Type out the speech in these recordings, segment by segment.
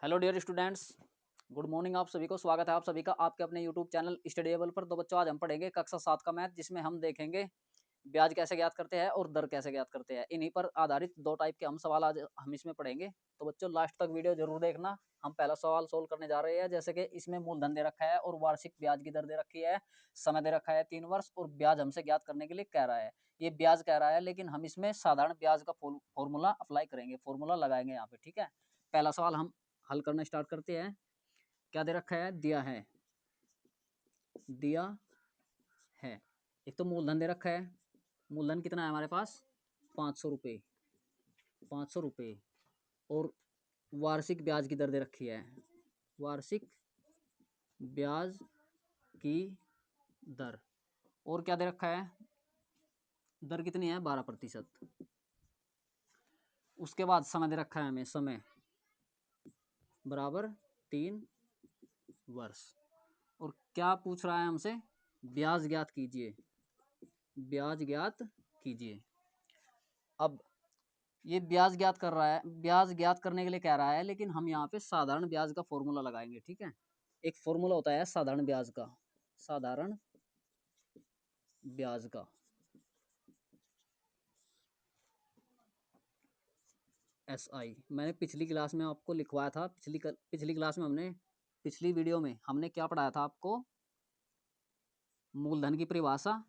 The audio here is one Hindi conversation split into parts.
Hello dear students, good morning. आप सभी को स्वागत है आप सभी का आपके अपने यूट्यूब चैनल स्टडीएबल पर। तो बच्चों, आज हम पढ़ेंगे कक्षा 7 का मैथ, जिसमें हम देखेंगे ब्याज कैसे ज्ञात करते हैं और दर कैसे ज्ञात करते हैं। इन्हीं पर आधारित दो टाइप के हम सवाल आज हम इसमें पढ़ेंगे। तो बच्चों, लास्ट तक वीडियो जरूर देखना। हम पहला सवाल सोल्व करने जा रहे हैं। जैसे कि इसमें मूलधन दे रखा है और वार्षिक ब्याज की दर दे रखी है, समय दे रखा है 3 वर्ष, और ब्याज हमसे ज्ञात करने के लिए कह रहा है। ये ब्याज कह रहा है, लेकिन हम इसमें साधारण ब्याज का फॉर्मूला अप्लाई करेंगे, फॉर्मूला लगाएंगे यहाँ पे। ठीक है, पहला सवाल हम हल करना स्टार्ट करते हैं। क्या दे रखा है? दिया है। एक तो मूलधन दे रखा है। मूलधन कितना है हमारे पास? 500 रुपये। 500 रुपये। और वार्षिक ब्याज की दर दे रखी है। वार्षिक ब्याज की दर। और क्या दे रखा है? दर कितनी है? 12%। उसके बाद समय दे रखा है हमें, समय बराबर 3 वर्ष। और क्या पूछ रहा है हमसे? ब्याज ज्ञात कीजिए। ब्याज ज्ञात कीजिए। अब ये ब्याज ज्ञात कर रहा है, ब्याज ज्ञात करने के लिए कह रहा है, लेकिन हम यहाँ पे साधारण ब्याज का फॉर्मूला लगाएंगे। ठीक है, एक फॉर्मूला होता है साधारण ब्याज का। साधारण ब्याज का SI मैंने पिछली क्लास में आपको लिखवाया था। पिछली क्लास में हमने, पिछली वीडियो में हमने क्या पढ़ाया था आपको? मूलधन की परिभाषा,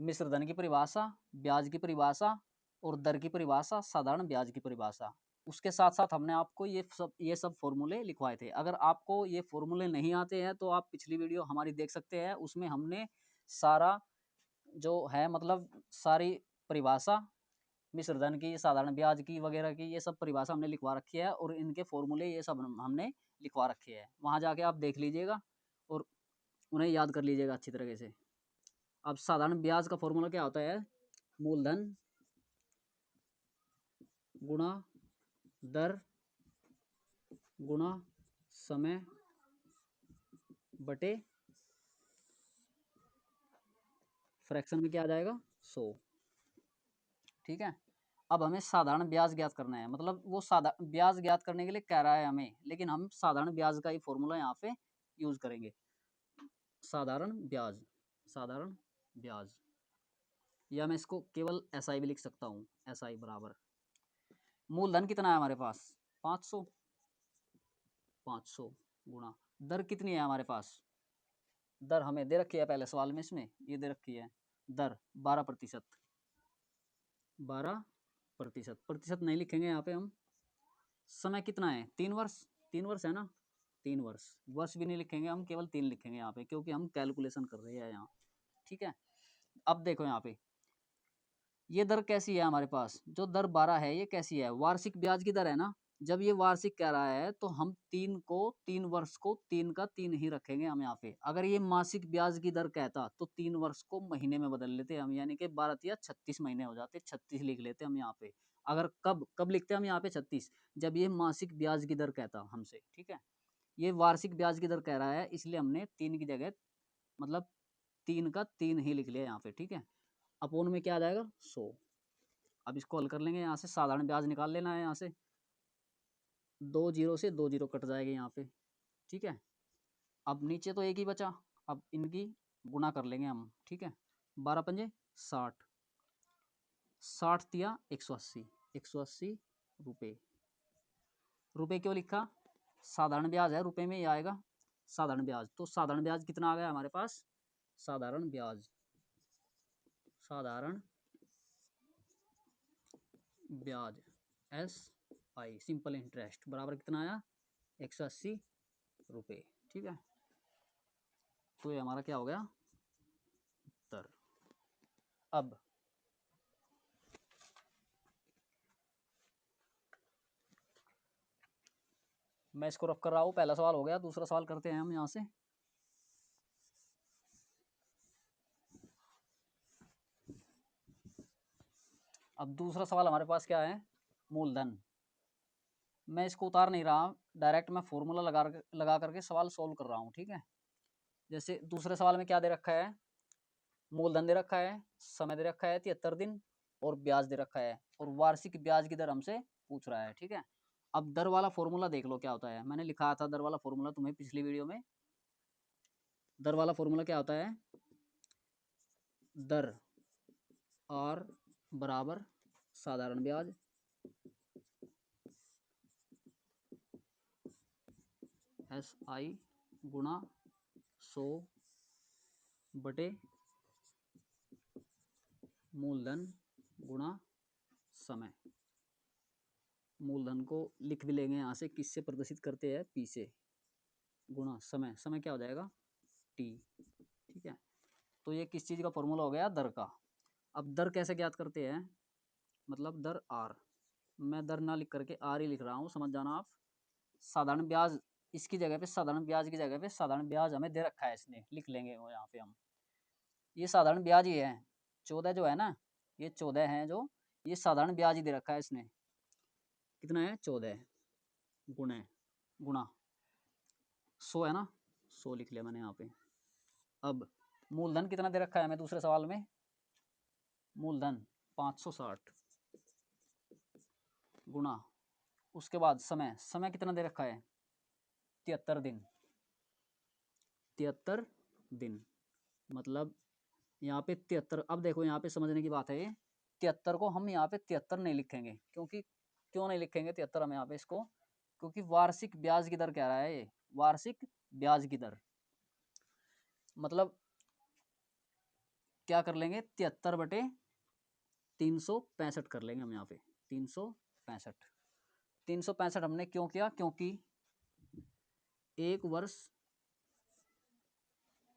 मिश्रधन की परिभाषा, ब्याज की परिभाषा और दर की परिभाषा, साधारण ब्याज की परिभाषा। उसके साथ साथ हमने आपको ये सब फॉर्मूले लिखवाए थे। अगर आपको ये फॉर्मूले नहीं आते हैं तो आप पिछली वीडियो हमारी देख सकते हैं। उसमें हमने सारा जो है, मतलब सारी परिभाषा, मिश्रधन की, साधारण ब्याज की वगैरह की, ये सब परिभाषा हमने लिखवा रखी है, और इनके फॉर्मूले ये सब हमने लिखवा रखे हैं। वहाँ जाके आप देख लीजिएगा और उन्हें याद कर लीजिएगा अच्छी तरीके से। अब साधारण ब्याज का फॉर्मूला क्या होता है? मूलधन गुणा दर गुणा समय बटे फ्रैक्शन में क्या आ जाएगा? 100। ठीक है, अब हमें साधारण ब्याज ज्ञात करना है। मतलब वो साधारण ब्याज ज्ञात करने के लिए कह रहा है हमें, लेकिन हम साधारण ब्याज का ही फॉर्मूला यहाँ पे यूज करेंगे। साधारण ब्याज, साधारण ब्याज, या मैं इसको केवल SI भी लिख सकता हूँ। SI बराबर, मूलधन कितना है हमारे पास? 500। 500 गुणा दर कितनी है हमारे पास? दर हमें दे रखी है पहले सवाल में, इसमें ये दे रखी है दर 12%। 12%। प्रतिशत नहीं लिखेंगे यहाँ पे हम। समय कितना है? 3 वर्ष। 3 वर्ष है ना? 3 वर्ष। वर्ष भी नहीं लिखेंगे हम, केवल 3 लिखेंगे यहाँ पे, क्योंकि हम कैलकुलेशन कर रहे हैं यहाँ। ठीक है, अब देखो यहाँ पे ये दर कैसी है हमारे पास? जो दर 12 है, ये कैसी है? वार्षिक ब्याज की दर है ना। जब ये वार्षिक कह रहा है तो हम 3 वर्ष को 3 का 3 ही रखेंगे हम यहाँ पे। अगर ये मासिक ब्याज की दर कहता तो 3 वर्ष को महीने में बदल लेते हम, यानी कि 12 या 36 महीने हो जाते, 36 लिख लेते हम यहाँ पे। अगर कब कब लिखते हम यहाँ पे 36? जब ये मासिक ब्याज की दर कहता हमसे। ठीक है, ये वार्षिक ब्याज की दर कह रहा है, इसलिए हमने 3 की जगह, मतलब 3 का 3 ही लिख लिया यहाँ पे। ठीक है, अपोन में क्या आ जाएगा? 100। अब इसको हल कर लेंगे। यहाँ से साधारण ब्याज निकाल लेना है। यहाँ से 2 जीरो से 2 जीरो कट जाएंगे यहाँ पे। ठीक है, अब नीचे तो एक ही बचा, अब इनकी गुणा कर लेंगे हम। ठीक है, 12 पंजे 60, 60 दिया 180, 180 रुपये। रुपये क्यों लिखा? साधारण ब्याज है, रुपये में ही आएगा साधारण ब्याज। तो साधारण ब्याज कितना आ गया हमारे पास? साधारण ब्याज, साधारण ब्याज SI, सिंपल इंटरेस्ट, बराबर कितना आया? 180 रुपये। ठीक है, तो ये हमारा क्या हो गया? उत्तर। अब मैं इसको रख कर रहा हूँ। पहला सवाल हो गया, दूसरा सवाल करते हैं हम यहाँ से। अब दूसरा सवाल हमारे पास क्या है? मूलधन। मैं इसको उतार नहीं रहा, डायरेक्ट मैं फॉर्मूला लगा करके सवाल सोल्व कर रहा हूँ। ठीक है, जैसे दूसरे सवाल में क्या दे रखा है? मूलधन दे रखा है, समय दे रखा है 73 दिन, और ब्याज दे रखा है, और वार्षिक ब्याज की दर हमसे पूछ रहा है। ठीक है, अब दर वाला फॉर्मूला देख लो क्या होता है, मैंने लिखा था दर वाला फॉर्मूला तुम्हें पिछली वीडियो में। दर वाला फॉर्मूला क्या होता है, दर आर बराबर साधारण ब्याज SI गुणा 100 बटे मूलधन गुणा समय। मूलधन को लिख भी लेंगे यहाँ से, किससे प्रदर्शित करते हैं, P से, गुणा समय। समय क्या हो जाएगा, T। ठीक है, तो ये किस चीज़ का फॉर्मूला हो गया, दर का। अब दर कैसे ज्ञात करते हैं, मतलब दर आर, मैं दर ना लिख करके आर ही लिख रहा हूँ, समझ जाना आप। साधारण ब्याज, इसकी जगह पे साधारण ब्याज की जगह पे साधारण ब्याज हमें दे रखा है इसने, लिख लेंगे वो यहाँ पे हम। ये साधारण ब्याज ही है, 14 जो है ना, ये 14 है जो, ये साधारण ब्याज ही दे रखा है इसने। कितना है, 14 गुणे गुणा 100 है ना, 100 लिख लिया मैंने यहाँ पे। अब मूलधन कितना दे रखा है हमें दूसरे सवाल में, मूलधन 560 गुणा, उसके बाद समय, समय कितना दे रखा है, 73 दिन। 73 दिन मतलब यहाँ पे 73, अब देखो यहाँ पे समझने की बात है, ये 73 को हम यहाँ पे 73 नहीं लिखेंगे, क्योंकि क्यों नहीं लिखेंगे 73 हम यहाँ पे इसको, क्योंकि वार्षिक ब्याज की दर कह रहा है ये, वार्षिक ब्याज की दर। मतलब क्या कर लेंगे, 73 बटे 365 कर लेंगे हम यहाँ पे, 365। 365 हमने क्यों किया, क्योंकि एक वर्ष,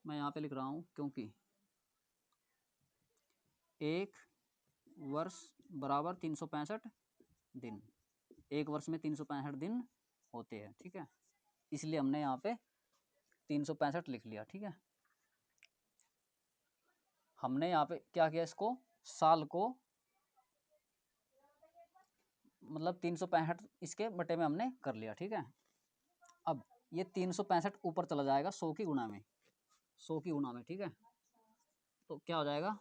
मैं यहाँ पे लिख रहा हूँ, क्योंकि एक वर्ष बराबर 365 दिन, एक वर्ष में 365 दिन होते हैं। ठीक है, इसलिए हमने यहाँ पे 365 लिख लिया। ठीक है, हमने यहाँ पे क्या किया, इसको साल को, मतलब 365 इसके बटे में हमने कर लिया। ठीक है, अब ये 365 ऊपर चला जाएगा 100 की गुणा में, 100 की गुणा में। ठीक है, तो क्या हो जाएगा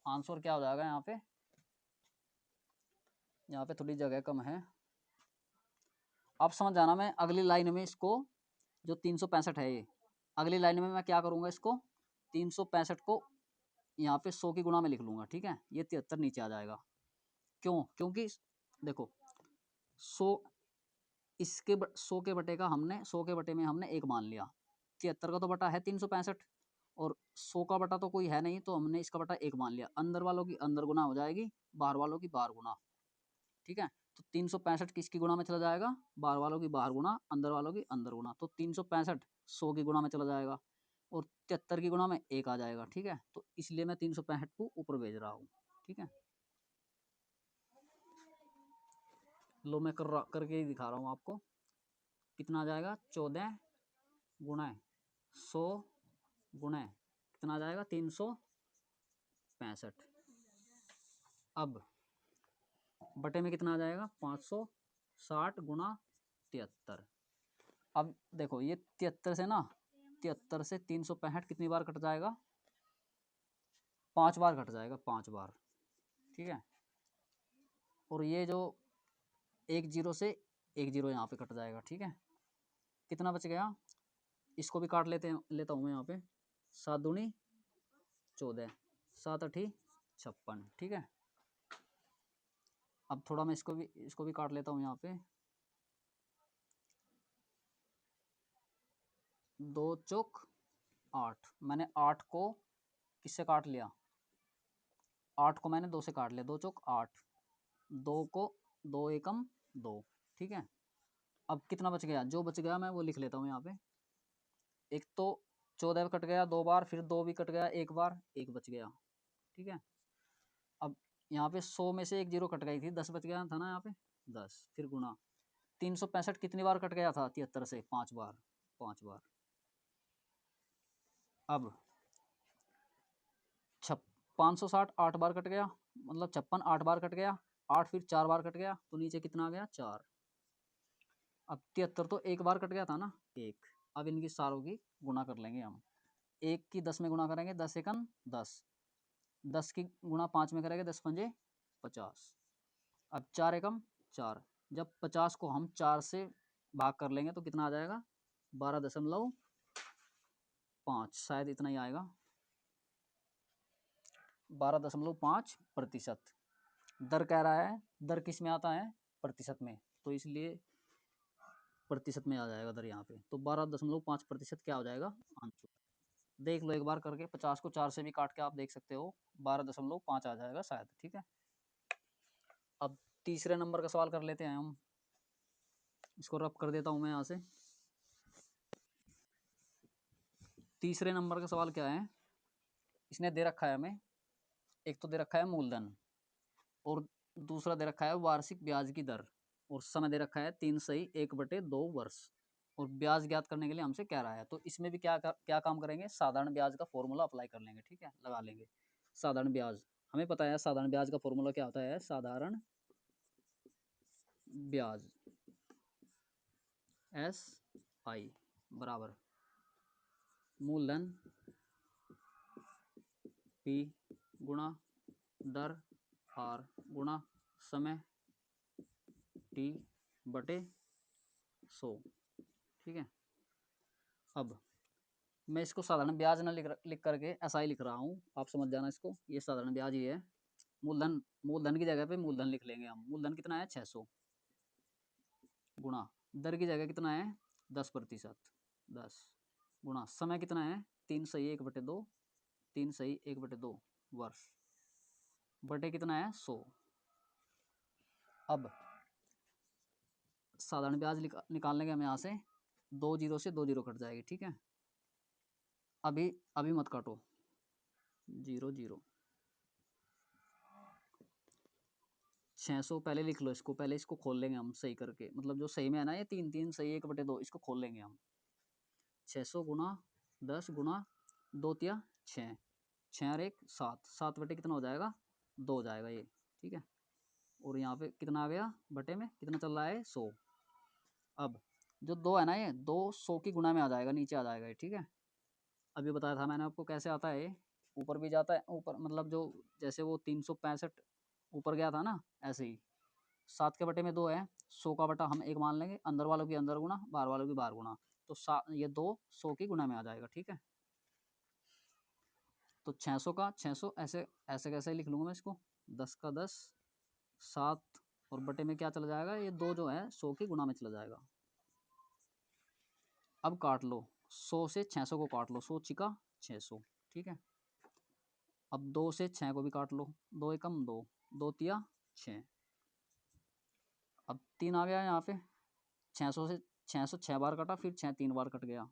आंसर, क्या हो जाएगा यहाँ पे थोड़ी जगह कम है, आप समझ जाना। मैं अगली लाइन में इसको, जो 365 है ये, अगली लाइन में मैं क्या करूँगा, इसको 365 को यहाँ पे 100 की गुणा में लिख लूँगा। ठीक है, ये 73 नीचे आ जाएगा। क्यों, क्योंकि देखो 100, इसके 100 के बटे का हमने, 100 के बटे में हमने एक मान लिया, 73 का तो बटा है 365, और 100 का बटा तो कोई है नहीं, तो हमने इसका बटा एक मान लिया। अंदर वालों की अंदर गुना हो जाएगी, बाहर वालों की बाहर गुना। ठीक है, तो 365 किसकी गुणा में चला जाएगा, बाहर वालों की बाहर गुना, अंदर वालों की अंदर गुना। तो 365 100 की गुणा में चला जाएगा, और 73 की गुणा में एक आ जाएगा। ठीक है, तो इसलिए मैं 365 को ऊपर भेज रहा हूँ। ठीक है, लो मैं करके ही दिखा रहा हूँ आपको। कितना आ जाएगा, 14 गुणा 100 गुणा कितना आ जाएगा, 365। अब बटे में कितना आ जाएगा, 560 गुणा 73। अब देखो ये 73 से ना, 73 से 365 कितनी बार कट जाएगा, 5 बार कट जाएगा, 5 बार। ठीक है, और ये जो 1 0 से 1 0 यहाँ पे कट जाएगा। ठीक है, कितना बच गया, इसको भी काट लेता हूँ मैं यहाँ पे, 7 दूनी 14, 7 8 56। ठीक है, अब थोड़ा मैं इसको भी काट लेता हूँ यहाँ पे, 2 चौक 8, मैंने 8 को किससे काट लिया, 8 को मैंने 2 से काट लिया, 2 चौक 8, 2 को 2 एकम 2। ठीक है, अब कितना बच गया, जो बच गया मैं वो लिख लेता हूँ यहाँ पे। एक तो 14 कट गया 2 बार, फिर 2 भी कट गया 1 बार, 1 बच गया। ठीक है, अब यहाँ पे 100 में से 1 0 कट गई थी, 10 बच गया था ना यहाँ पे, 10, फिर गुना 365 कितनी बार कट गया था 73 से, 5 बार, 5 बार। अब 560 8 बार कट गया, मतलब 56 8 बार कट गया, 8 फिर 4 बार कट गया, तो नीचे कितना आ गया, 4। अब 73 तो एक बार कट गया था ना, एक। अब इनकी सारों की गुणा कर लेंगे हम, एक की 10 में गुणा करेंगे, 10 एकम 10, 10 की गुणा 5 में करेंगे, 10 पंजे 50। अब 4 एकम 4, जब 50 को हम 4 से भाग कर लेंगे तो कितना आ जाएगा, 12.5, शायद इतना ही आएगा, 12.5%। दर कह रहा है, दर किस में आता है, प्रतिशत में, तो इसलिए प्रतिशत में आ जाएगा दर यहाँ पे, तो 12.5% क्या हो जाएगा, आंसर। देख लो एक बार करके, 50 को 4 से भी काट के आप देख सकते हो, 12.5 आ जाएगा शायद, ठीक है। अब तीसरे नंबर का सवाल कर लेते हैं हम, इसको रब कर देता हूँ मैं यहाँ से। तीसरे नंबर का सवाल क्या है, इसने दे रखा है हमें, एक तो दे रखा है मूलधन, और दूसरा दे रखा है वार्षिक ब्याज की दर, और समय दे रखा है 3/1/2 वर्ष, और ब्याज ज्ञात करने के लिए हमसे कह रहा है। तो इसमें भी क्या काम करेंगे, साधारण ब्याज का फॉर्मूला अप्लाई कर लेंगे, ठीक है, लगा लेंगे। साधारण ब्याज हमें पता है, साधारण ब्याज का फॉर्मूला क्या होता है, साधारण ब्याज SI बराबर मूलधन P गुणा दर R गुणा समय T/100, ठीक है। अब मैं इसको साधारण ब्याज ना लिख करके SI लिख रहा हूँ, आप समझ जाना इसको, ये साधारण ब्याज ही है। मूलधन की जगह पे मूलधन लिख लेंगे हम, मूलधन कितना है 600, गुणा दर की जगह कितना है 10%, 10 गुणा समय कितना है 3/1/2, 3/1/2 वर्ष, बटे कितना है 100। अब साधारण ब्याज निकालने के हम यहाँ से 2 जीरो से 2 जीरो कट जाएगी, ठीक है। अभी अभी मत काटो, 0 0, 600 पहले लिख लो इसको, पहले इसको खोल लेंगे हम सही करके, मतलब जो सही में है ना ये 3/1/2, इसको खोल लेंगे हम। 600 गुणा 10 गुणा 2 तिया 6, 6 और 1 7, 7 बटे कितना हो जाएगा 2 हो जाएगा ये, ठीक है। और यहाँ पे कितना आ गया, बटे में कितना चल रहा है 100। अब जो 2 है ना, ये 2 100 की गुणा में आ जाएगा, नीचे आ जाएगा ये, ठीक है। अभी बताया था मैंने आपको कैसे आता है, ऊपर भी जाता है, ऊपर मतलब जो जैसे वो 365 ऊपर गया था ना, ऐसे ही 7 के बटे में 2 है, 100 का बटा हम 1 मान लेंगे, अंदर वालों की अंदर गुणा, बाहर वालों की बाहर गुणा, तो ये 2 100 की गुणा में आ जाएगा, ठीक है। तो 600 का 600 ऐसे ऐसे कैसे लिख लूँगा मैं इसको, 10 का 10, 7 और बटे में क्या चला जाएगा, ये 2 जो है 100 की गुणा में चला जाएगा। अब काट लो, 100 से 600 को काट लो, 100 छिका 600, ठीक है। अब 2 से 6 को भी काट लो, 2 एकम 2, 2 तिया 6, अब 3 आ गया यहाँ पे, 600 से 600 6 बार कटा, फिर 6 3 बार कट गया,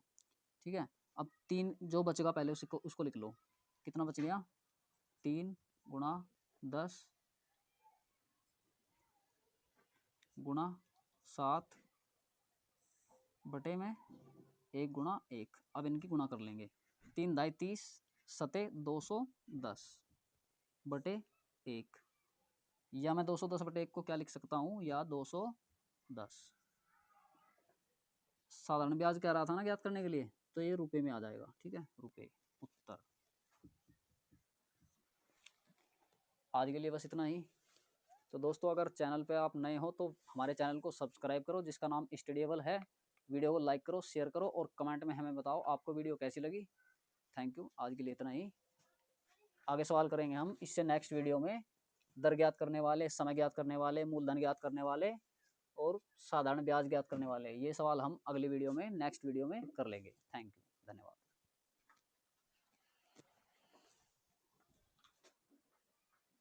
ठीक है। अब 3 जो बचेगा पहले उसको लिख लो, कितना बच गया 3 गुणा 10 गुणा 7 बटे में 1 गुणा 1। अब इनकी गुणा कर लेंगे, 3 दाई 30 सते 210 बटे 1, या मैं 210 बटे 1 को क्या लिख सकता हूँ, या 210। साधारण ब्याज कह रहा था ना ज्ञात करने के लिए, तो ये रुपए में आ जाएगा, ठीक है, रुपए उत्तर। आज के लिए बस इतना ही। तो दोस्तों अगर चैनल पे आप नए हो तो हमारे चैनल को सब्सक्राइब करो, जिसका नाम स्टडीएबल है। वीडियो को लाइक करो, शेयर करो, और कमेंट में हमें बताओ आपको वीडियो कैसी लगी। थैंक यू, आज के लिए इतना ही। आगे सवाल करेंगे हम इससे नेक्स्ट वीडियो में, दर ज्ञात करने वाले, समय ज्ञात करने वाले, मूलधन ज्ञात करने वाले, और साधारण ब्याज ज्ञात करने वाले, ये सवाल हम अगली वीडियो में, नेक्स्ट वीडियो में कर लेंगे। थैंक यू, धन्यवाद।